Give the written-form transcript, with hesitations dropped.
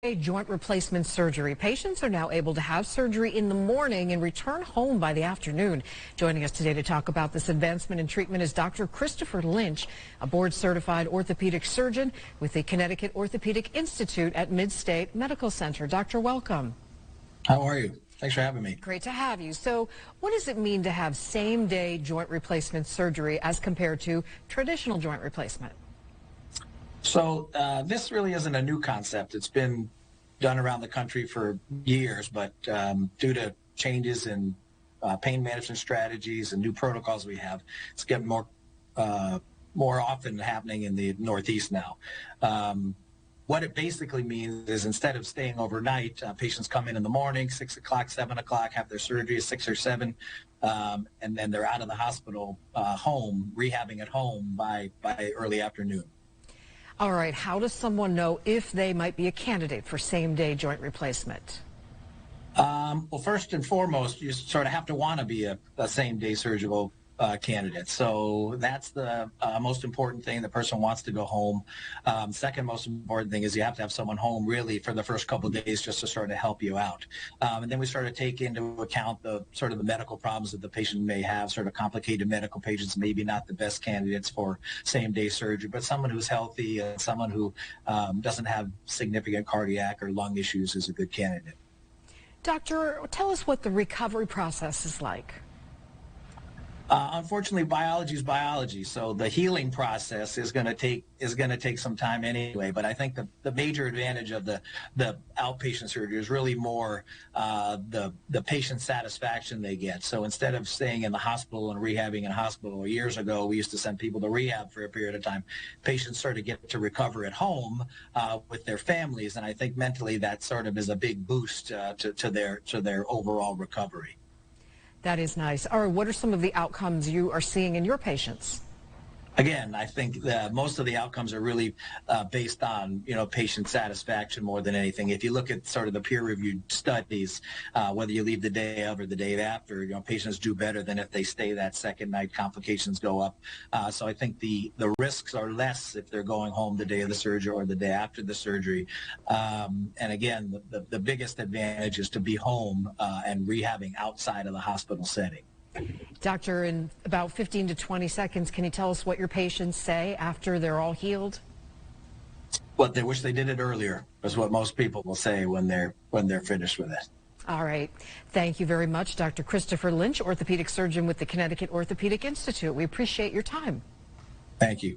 Joint replacement surgery. Patients are now able to have surgery in the morning and return home by the afternoon. Joining us today to talk about this advancement in treatment is Dr. Christopher Lynch, a board-certified orthopedic surgeon with the Connecticut Orthopedic Institute at Mid-State Medical Center. Doctor, welcome. How are you? Thanks for having me. Great to have you. So what does it mean to have same-day joint replacement surgery as compared to traditional joint replacement? So this really isn't a new concept. It's been done around the country for years, but due to changes in pain management strategies and new protocols we have, it's getting more often happening in the Northeast now. What it basically means is instead of staying overnight, patients come in the morning, 6 o'clock, 7 o'clock, have their surgery at 6 or 7, and then they're out of the hospital home, rehabbing at home by early afternoon. All right, how does someone know if they might be a candidate for same-day joint replacement? Well, first and foremost, you sort of have to want to be a same-day surgical candidate. So that's the most important thing. The person wants to go home. Second most important thing is you have to have someone home really for the first couple of days just to sort of help you out. And then we sort of take into account the sort of the medical problems that the patient may have. Sort of complicated medical patients, maybe not the best candidates for same-day surgery, but someone who's healthy and someone who doesn't have significant cardiac or lung issues is a good candidate. Doctor, tell us what the recovery process is like. Unfortunately, biology is biology, so the healing process is going to take some time anyway. But I think the major advantage of the outpatient surgery is really more the patient satisfaction they get. So instead of staying in the hospital and rehabbing in a hospital, years ago we used to send people to rehab for a period of time. Patients sort of get to recover at home with their families, and I think mentally that sort of is a big boost to their overall recovery. That is nice. All right, what are some of the outcomes you are seeing in your patients? Again, I think that most of the outcomes are really based on, patient satisfaction more than anything. If you look at sort of the peer-reviewed studies, whether you leave the day of or the day after, patients do better than if they stay that second night. Complications go up. So I think the risks are less if they're going home the day of the surgery or the day after the surgery. And again, the biggest advantage is to be home and rehabbing outside of the hospital setting. Doctor, in about 15 to 20 seconds, can you tell us what your patients say after they're all healed? What they wish they did it earlier is what most people will say when they're finished with it. All right. Thank you very much, Dr. Christopher Lynch, orthopedic surgeon with the Connecticut Orthopedic Institute. We appreciate your time. Thank you.